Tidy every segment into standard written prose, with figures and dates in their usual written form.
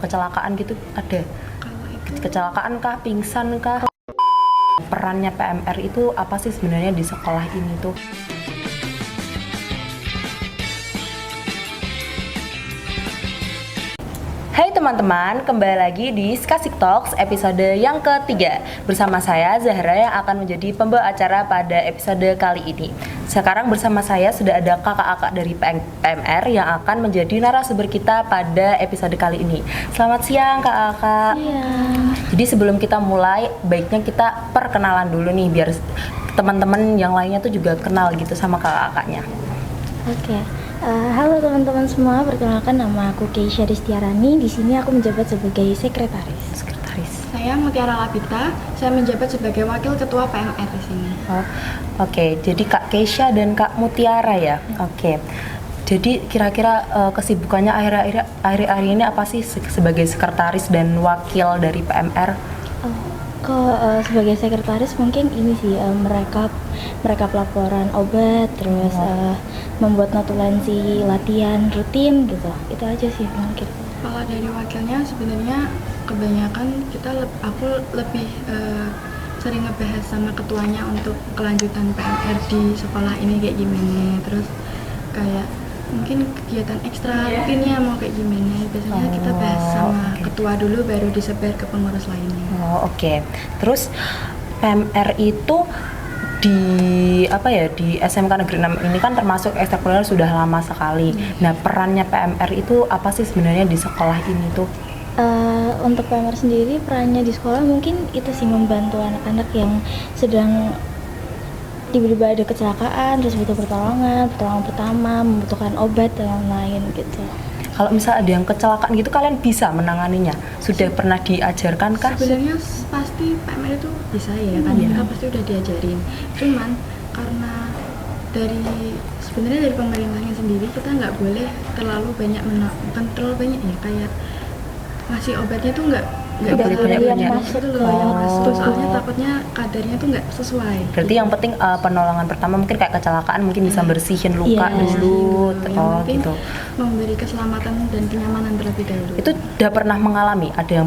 Kecelakaan gitu ada? Kalau itu Kecelakaan kah, pingsan kah? Perannya PMR itu apa sih sebenarnya di sekolah ini tuh? Hai teman-teman, kembali lagi di Skasik Talks episode yang ketiga. Bersama saya Zahra yang akan menjadi pembawa acara pada episode kali ini. Sekarang bersama saya sudah ada kakak-kakak dari PMR yang akan menjadi narasumber kita pada episode kali ini. Selamat siang kakak-kakak. Iya. Jadi sebelum kita mulai, baiknya kita perkenalan dulu nih biar teman-teman yang lainnya tuh juga kenal gitu sama kakak-kakaknya. Oke. Halo teman-teman semua, perkenalkan nama aku Keisha Ristiarani. Di sini aku menjabat sebagai sekretaris. Sekretaris. Saya Mutiara Labita, saya menjabat sebagai Wakil Ketua PMR di sini. Oh, oke. Jadi Kak Keisha dan Kak Mutiara ya. Oke. Jadi kira-kira kesibukannya akhir-akhir ini apa sih sebagai sekretaris dan wakil dari PMR? Sebagai sekretaris mungkin ini sih mereka laporan obat, terus membuat notulensi latihan rutin gitu. Itu aja sih mungkin. Kalau dari wakilnya sebenarnya kebanyakan aku lebih sering ngebahas sama ketuanya untuk kelanjutan PMR di sekolah ini kayak gimana. Terus kayak mungkin kegiatan ekstra rutinnya mau kayak gimana. Biasanya kita bahas sama ketua dulu baru disebar ke pengurus lainnya. Oh, oke. Terus PMR itu di SMK Negeri 6 ini kan termasuk ekstrakurikuler sudah lama sekali. Nah, perannya PMR itu apa sih sebenarnya di sekolah ini tuh? Untuk PMR sendiri perannya di sekolah mungkin itu sih membantu anak-anak yang sedang tiba-tiba ada kecelakaan, terus butuh pertolongan pertama, membutuhkan obat dan lain-lain gitu. Kalau misal ada yang kecelakaan gitu, kalian bisa menanganinya? Sudah pernah diajarkan kah? Sebenarnya pasti PMR itu bisa ya kan, kita pasti udah diajarin. Cuman karena sebenarnya dari pemerintahnya sendiri kita nggak boleh terlalu banyak bukan terlalu banyak ya, kayak ngasih obatnya tuh nggak boleh banyak-banyak. masuk loh, yang masuk. Soalnya takutnya kadarnya tuh nggak sesuai. Berarti yang penting penolongan pertama mungkin kayak kecelakaan mungkin bisa bersihin luka dulu. Yang Oh penting gitu. memberi keselamatan dan kenyamanan terlebih dahulu. Itu udah pernah mengalami ada yang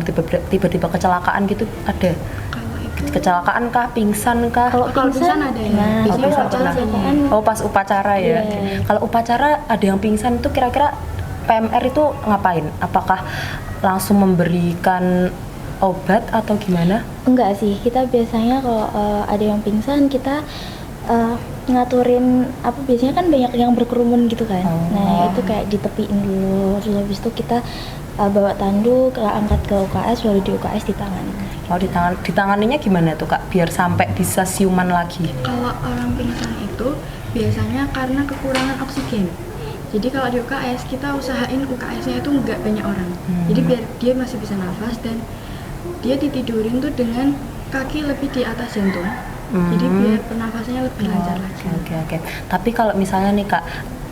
tiba-tiba kecelakaan gitu? Ada? Kalau itu Kecelakaan kah, pingsan kah? kalau pingsan ada ya. Nah, Biasanya kalau upacara kecelakaan Oh, pas upacara ya. Iya. Kalau upacara ada yang pingsan itu kira-kira PMR itu ngapain? Apakah langsung memberikan obat atau gimana? enggak sih, kita biasanya kalau ada yang pingsan kita ngaturin biasanya kan banyak yang berkerumun gitu kan. Nah, itu kayak ditepiin dulu, terus habis itu kita bawa tanduk, angkat ke UKS, baru di UKS ditangani. Oh, ditanganinya gimana tuh Kak? Biar sampai bisa siuman lagi. Kalau orang pingsan itu biasanya karena kekurangan oksigen. Jadi kalau di UKS kita usahain UKS-nya itu nggak banyak orang. Jadi biar dia masih bisa nafas dan dia ditidurin tuh dengan kaki lebih di atas jantung. Jadi biar pernafasannya lebih lancar lagi. Oke. Tapi kalau misalnya nih Kak,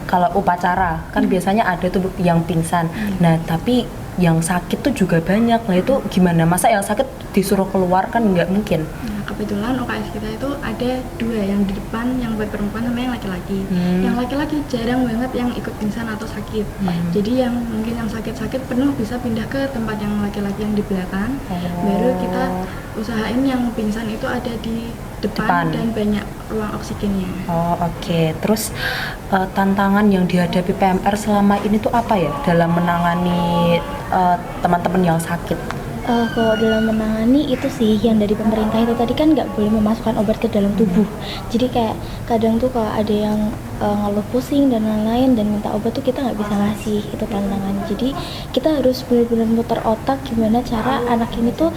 kalau upacara kan biasanya ada tuh yang pingsan. Nah, tapi yang sakit tuh juga banyak. Nah, itu gimana? Masa yang sakit disuruh keluar kan nggak mungkin. Nah, kebetulan UKS kita itu ada dua, yang di depan yang buat perempuan sama yang laki-laki. Yang laki-laki jarang banget yang ikut pingsan atau sakit. Jadi yang mungkin yang sakit-sakit penuh bisa pindah ke tempat yang laki-laki yang di belakang. Baru kita usahain yang pingsan itu ada di depan. Dan banyak ruang oksigennya. Oh, oke. Terus tantangan yang dihadapi PMR selama ini tuh apa ya dalam menangani teman-teman yang sakit? Kalau dalam menangani itu sih yang dari pemerintah itu tadi kan nggak boleh memasukkan obat ke dalam tubuh. Jadi kayak kadang tuh kalau ada yang ngeluh pusing dan lain-lain dan minta obat tuh kita nggak bisa ngasih, itu tantangan. Jadi kita harus benar-benar muter otak gimana cara anak ini tuh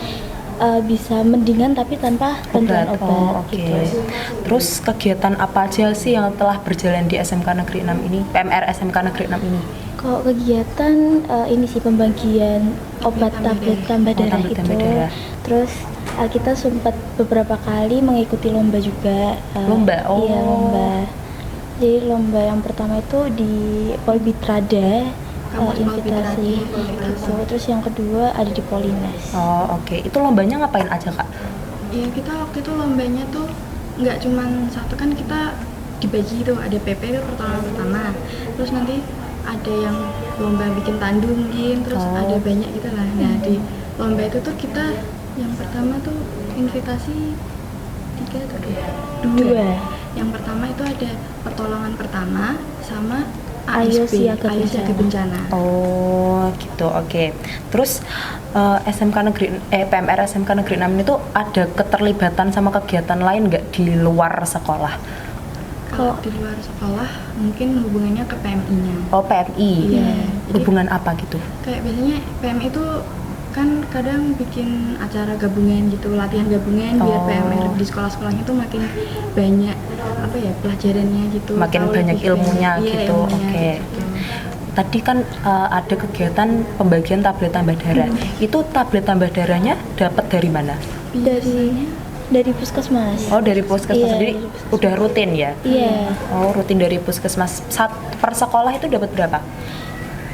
bisa mendingan tapi tanpa bantuan obat. Gitu. Terus kegiatan apa aja sih yang telah berjalan di SMK Negeri 6 ini? PMR SMK Negeri 6 ini? Kalau kegiatan ini sih pembagian obat tablet tambah darah itu. Terus kita sempat beberapa kali mengikuti lomba juga. Lomba? Oh. Iya, lomba. Jadi lomba yang pertama itu di Polbitrada, invitasi gitu. Terus yang kedua ada di Polines. Oh, oke. Itu lombanya ngapain aja Kak? Ya kita waktu itu lombanya tuh nggak cuman satu, kan kita dibagi tuh, ada PP itu pertama, terus nanti ada yang lomba bikin tandu mungkin, terus ada banyak gitu lah. Nah di lomba itu tuh kita yang pertama tuh invitasi 3 atau 2. Yang pertama itu ada pertolongan pertama sama Ayo ASB, Siaga Ayo Siaga Bencana. Oh gitu, oke. Terus PMR SMK Negeri 6 itu ada keterlibatan sama kegiatan lain nggak di luar sekolah? Kalau di luar sekolah mungkin hubungannya ke PMI-nya. Oh PMI, Iya. hubungan apa gitu? Kayak biasanya PMI itu kan kadang bikin acara gabungan gitu, latihan gabungan biar PMR di sekolah-sekolahnya tuh makin banyak apa ya pelajarannya gitu, Makin tahu banyak lebih ilmunya banyak. Iya, gitu, ilmunya oke. gitu. Tadi kan ada kegiatan pembagian tablet tambah darah. Itu tablet tambah darahnya dapat dari mana? Dari puskesmas. Oh dari puskesmas Iya, sendiri dari puskesmas. udah rutin ya? Iya, Oh rutin dari puskesmas. Per sekolah itu dapat berapa?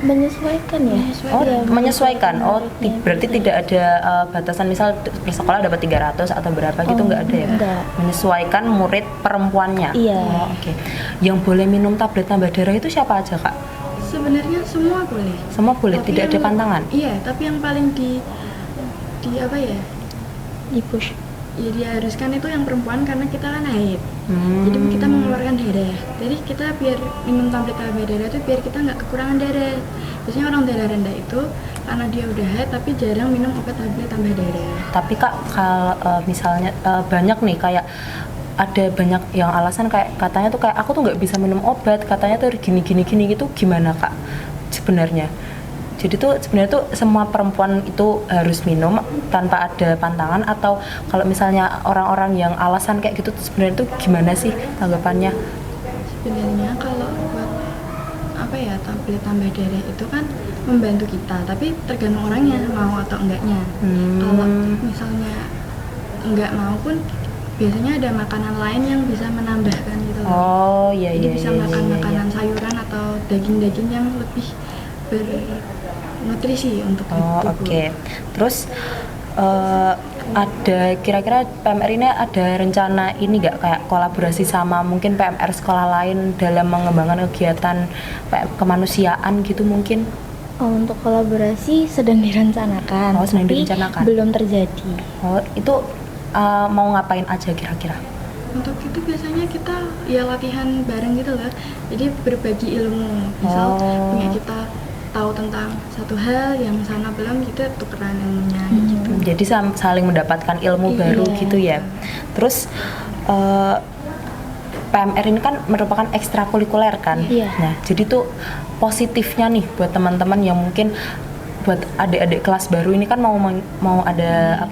menyesuaikan ya. Oh Iya, menyesuaikan. Oh muridnya. berarti tidak ada batasan misal per sekolah dapat 300 atau berapa gitu, Oh, nggak ada ya? enggak. Menyesuaikan murid perempuannya. Iya. Oh, oke. Yang boleh minum tablet tambah darah itu siapa aja kak? Sebenarnya semua boleh. Semua boleh, Tapi tidak ada yang- pantangan. Iya, tapi yang paling di apa ya? Di push. Ya diharuskan itu yang perempuan karena kita kan haid. Hmm. Jadi kita mengeluarkan darah. Jadi kita biar minum tablet tambah darah itu biar kita nggak kekurangan darah. Biasanya orang darah rendah itu karena dia udah haid tapi jarang minum obat tablet tambah darah. Tapi kak kalau misalnya banyak nih kayak ada banyak yang alasan kayak katanya tuh kayak aku tuh nggak bisa minum obat, katanya tuh gini gitu, gimana kak sebenarnya? Jadi tuh sebenarnya tuh semua perempuan itu harus minum tanpa ada pantangan, atau kalau misalnya orang-orang yang alasan kayak gitu tuh sebenarnya tuh gimana sih tanggapannya? Sebenarnya kalau buat apa ya tablet tambah darah itu kan membantu kita, tapi tergantung orangnya mau atau enggaknya. Kalau misalnya enggak mau pun biasanya ada makanan lain yang bisa menambahkan gitu loh. Oh iya Jadi iya bisa iya, makan iya, iya. makanan sayuran atau daging-daging yang lebih bernutrisi untuk Oh tubuh. oke. Terus ada kira-kira PMR ini ada rencana ini nggak kayak kolaborasi sama mungkin PMR sekolah lain dalam mengembangkan kegiatan kemanusiaan gitu mungkin? Oh, untuk kolaborasi sedang direncanakan, Oh, sedang tapi direncanakan. belum terjadi. Oh itu mau ngapain aja kira-kira? Untuk itu biasanya kita ya latihan bareng gitu loh. Jadi berbagi ilmu. Misal Oh. punya kita tahu tentang satu hal yang sana belum, kita tukeran ilmunya gitu. Jadi saling mendapatkan ilmu Iya. baru gitu ya. Terus PMR ini kan merupakan ekstrakurikuler kan. Iya. Nah, jadi tuh positifnya nih buat teman-teman yang mungkin buat adik-adik kelas baru ini kan mau ada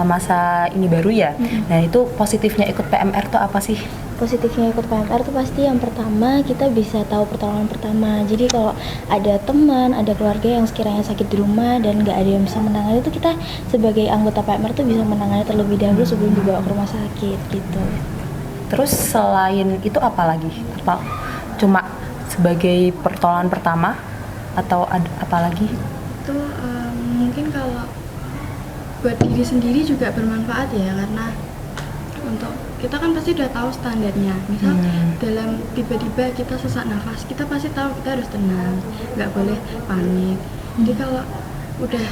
masa ini baru ya. Nah, itu positifnya ikut PMR tuh apa sih? Positifnya ikut PMR tuh pasti yang pertama kita bisa tahu pertolongan pertama. Jadi kalau ada teman, ada keluarga yang sekiranya sakit di rumah dan nggak ada yang bisa menangani, itu kita sebagai anggota PMR tuh bisa menangani terlebih dahulu sebelum dibawa ke rumah sakit gitu. Terus selain itu apa lagi? Apa cuma sebagai pertolongan pertama atau ada apa lagi? Itu mungkin kalau buat diri sendiri juga bermanfaat ya, karena untuk kita kan pasti udah tahu standarnya. Misal dalam tiba-tiba kita sesak nafas, kita pasti tahu kita harus tenang, nggak boleh panik. Jadi kalau udah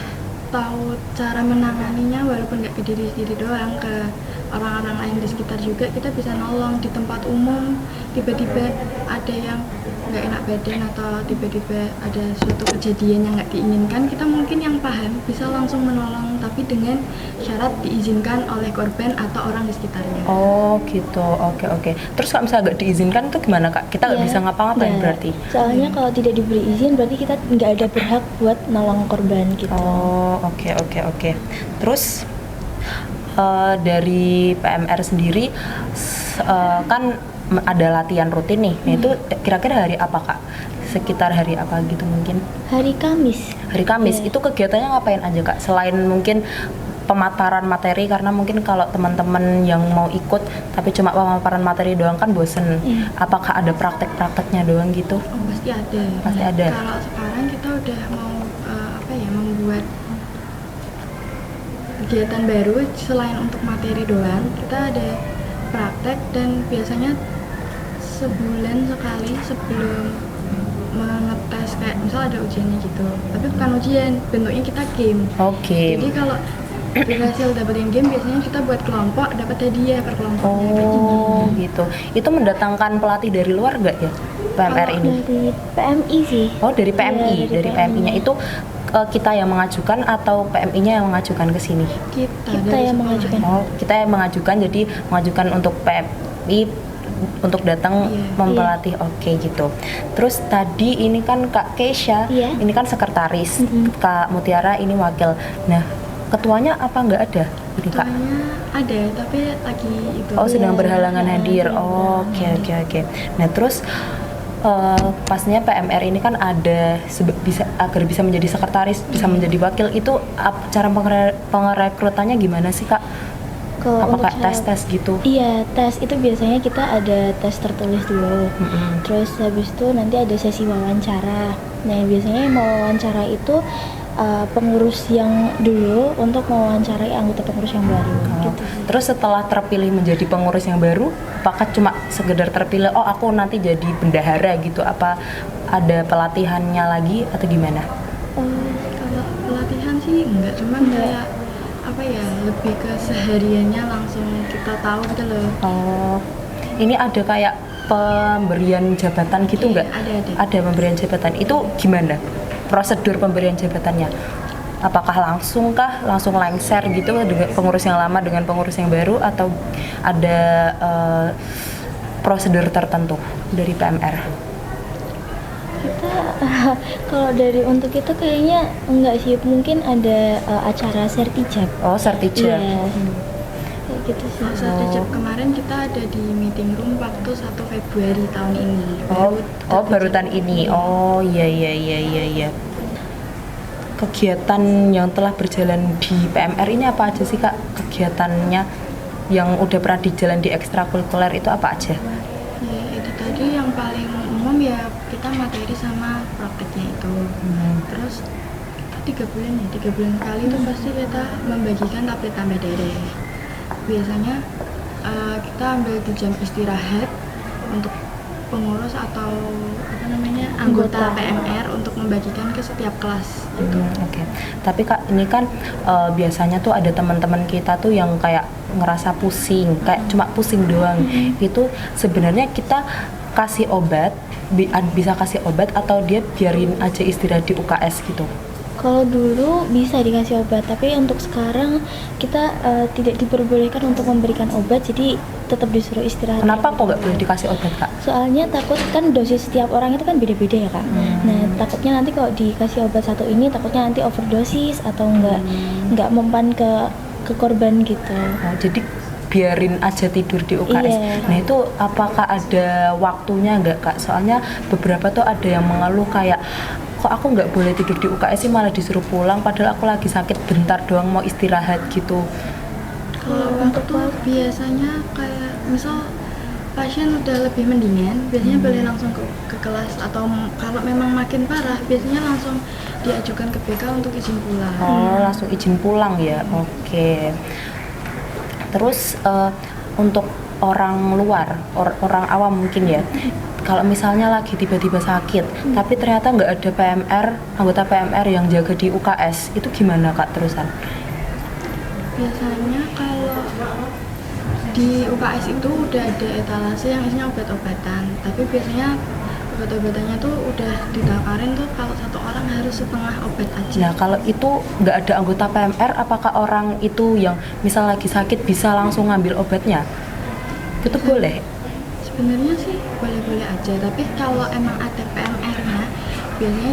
tahu cara menanganinya, walaupun nggak ke diri sendiri doang, ke orang-orang lain di sekitar juga, kita bisa nolong. Di tempat umum tiba-tiba ada yang nggak enak badan atau tiba-tiba ada suatu kejadian yang nggak diinginkan, kita mungkin yang paham bisa langsung menolong, tapi dengan syarat diizinkan oleh korban atau orang di sekitarnya. Oh gitu, oke. Terus kalau misalnya nggak diizinkan itu gimana kak? Kita nggak Ya, bisa ngapa-ngapain ya. berarti? Soalnya kalau tidak diberi izin berarti kita nggak ada berhak buat nolong korban gitu. Oh oke. Terus dari PMR sendiri kan ada latihan rutin nih. Nah, itu kira-kira hari apa kak? Sekitar hari apa gitu mungkin? Hari Kamis. Hari Kamis. Iya. Itu kegiatannya ngapain aja kak? Selain mungkin pemaparan materi, karena mungkin kalau teman-teman yang mau ikut tapi cuma pemaparan materi doang kan bosen. Iya. Apakah ada praktek-prakteknya doang gitu? Oh, pasti ada. Pasti ada. Kalau sekarang kita udah mau membuat kegiatan baru selain untuk materi doang, kita ada praktek dan biasanya sebulan sekali sebelum mengetes kayak misal ada ujiannya gitu, tapi bukan ujian, bentuknya kita game. Oke. Jadi kalau berhasil dapetin game biasanya kita buat kelompok dapat hadiah per kelompoknya kayak gitu. Oh gitu. Itu mendatangkan pelatih dari luar nggak ya PMR Kalau ini? Dari PMI sih. Oh dari PMI, Iya, dari PMI-nya itu kita yang mengajukan atau PMI-nya yang mengajukan ke sini? Kita Kita dari yang sekolah. mengajukan. Oh kita yang mengajukan, jadi mengajukan untuk PMI untuk datang Iya. mempelatih. Oke gitu. Terus tadi ini kan Kak Keisha, Iya. ini kan sekretaris, Mm-mm. Kak Mutiara ini wakil. Nah ketuanya apa nggak ada ini Kak? Ketuanya ada tapi lagi itu. Oh sedang Iya, berhalangan iya, hadir. sedang Oh, oke oke oke. Nah terus pastinya PMR ini kan ada bisa agar bisa menjadi sekretaris, bisa menjadi wakil, itu cara pengerekrutannya gimana sih Kak? Kalau untuk Apakah syarat- tes gitu? Iya, tes itu biasanya kita ada tes tertulis dulu. Mm-mm. Terus habis itu nanti ada sesi wawancara. Nah, biasanya yang mau wawancara itu pengurus yang dulu untuk mewawancarai anggota pengurus yang baru. Oh, Gitu sih. terus setelah terpilih menjadi pengurus yang baru, apakah cuma sekedar terpilih, oh aku nanti jadi bendahara gitu, apa ada pelatihannya lagi atau gimana? Kalau pelatihan sih enggak, cuman kayak apa ya, lebih ke sehariannya langsung kita tahu gitu loh. Oh, ini ada kayak pemberian jabatan gitu Iya, nggak? ada. Ada pemberian jabatan. Itu gimana? Prosedur pemberian jabatannya? Apakah langsung lengser gitu dengan pengurus yang lama dengan pengurus yang baru, atau ada prosedur tertentu dari PMR? Kita kalau dari untuk itu kayaknya enggak sih, mungkin ada acara sertijab. Oh, sertijab. Iya. Kayak gitu sih. Kalau sertijab kemarin kita ada di meeting room waktu 1 Februari tahun ini. Baru tahun ini. Oh, iya. Kegiatan yang telah berjalan di PMR ini apa aja sih Kak? Kegiatannya yang udah pernah dijalan di ekstrakurikuler itu apa aja? Ya, itu tadi yang paling umum ya, kita materi sama prakteknya itu. Terus 3 bulan sekali itu pasti kita membagikan tablet tambah darah. Biasanya kita ambil di jam istirahat untuk pengurus atau anggota PMR untuk membagikan ke setiap kelas gitu. Oke. Tapi Kak, ini kan biasanya tuh ada teman-teman kita tuh yang kayak ngerasa pusing, kayak cuma pusing doang. Itu sebenarnya kita kasih obat, bisa kasih obat atau dia biarin aja istirahat di UKS gitu? Kalau dulu bisa dikasih obat, tapi untuk sekarang kita tidak diperbolehkan untuk memberikan obat, jadi tetap disuruh istirahat. Kenapa kok nggak boleh dikasih obat Kak? Soalnya takut kan dosis setiap orang itu kan beda-beda ya Kak. Nah takutnya nanti kalau dikasih obat satu ini, takutnya nanti overdosis atau nggak mempan ke korban gitu. Oh, jadi biarin aja tidur di UKS. Iya. Nah itu apakah ada waktunya nggak Kak? Soalnya beberapa tuh ada yang mengeluh kayak, kok aku nggak boleh tidur di UKS sih, malah disuruh pulang padahal aku lagi sakit bentar doang mau istirahat gitu. Kalau waktu biasanya kayak misal pasien udah lebih mendingan, biasanya boleh langsung ke kelas, atau kalau memang makin parah biasanya langsung diajukan ke BK untuk izin pulang. Oh, langsung izin pulang ya. Oke. Terus untuk orang luar, orang awam mungkin ya, kalau misalnya lagi tiba-tiba sakit, tapi ternyata nggak ada PMR, anggota PMR yang jaga di UKS, itu gimana Kak terusan? Biasanya kalau di UKS itu udah ada etalase yang isinya obat-obatan, tapi biasanya obat-obatannya tuh udah ditakarin tuh kalau satu orang harus setengah obat aja. Nah kalau itu nggak ada anggota PMR, apakah orang itu yang misal lagi sakit bisa langsung ngambil obatnya? Itu boleh? Sebenarnya sih boleh-boleh aja, tapi kalau emang ada PMR-nya biasanya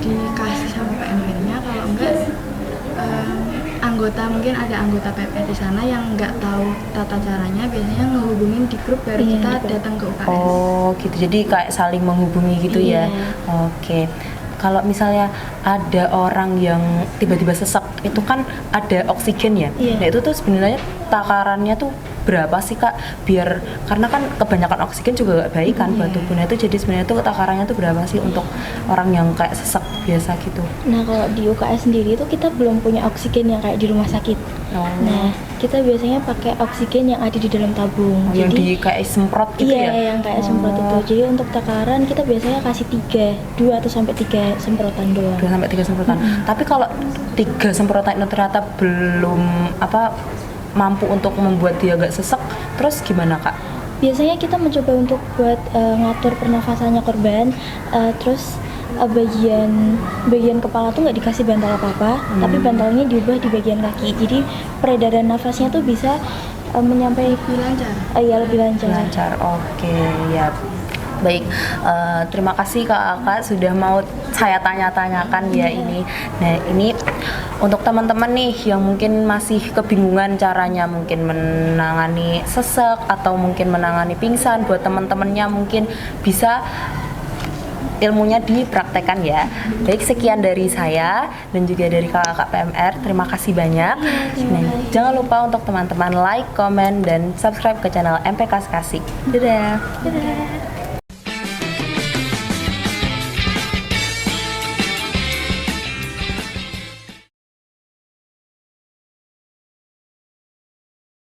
dikasih sama PMR-nya, kalau enggak mungkin ada anggota PMR di sana yang nggak tahu tata caranya, biasanya ngehubungin di grup baru kita datang ke UKS. Oh gitu, jadi kayak saling menghubungi gitu ya. Iya. Oke. Kalau misalnya ada orang yang tiba-tiba sesak, itu kan ada oksigen ya. Iya. Nah itu tuh sebenarnya takarannya tuh berapa sih Kak? Biar karena kan kebanyakan oksigen juga gak baik kan buat tubuh. Nah itu jadi sebenarnya tuh takarannya tuh berapa sih untuk orang yang kayak sesak biasa gitu? Nah kalau di UKS sendiri itu kita belum punya oksigen yang kayak di rumah sakit. Oh. Nah kita biasanya pakai oksigen yang ada di dalam tabung. Yang Jadi di kayak semprot gitu iya, ya? yang kayak semprot itu. Jadi untuk takaran kita biasanya kasih 2 atau sampai 3 semprotan doang. 2 sampai 3 semprotan. Tapi kalau 3 semprotan itu ternyata belum mampu untuk membuat dia agak sesek, terus gimana Kak? Biasanya kita mencoba untuk buat ngatur pernafasannya korban, terus bagian kepala tuh nggak dikasih bantal apa-apa, tapi bantalnya diubah di bagian kaki. Jadi peredaran nafasnya tuh bisa menyampai Lebih lancar. ya lebih lancar. Lancar, oke, ya. Baik, terima kasih Kakak sudah mau saya tanya-tanyakan ya ini. Nah ini untuk teman-teman nih yang mungkin masih kebingungan caranya mungkin menangani sesek atau mungkin menangani pingsan, buat teman-temannya mungkin bisa ilmunya dipraktekkan ya. Baik, sekian dari saya dan juga dari kakak PMR. Terima kasih banyak. Nah, jangan lupa untuk teman-teman like, comment, dan subscribe ke channel MPK Skasik. Dadah. Dadah.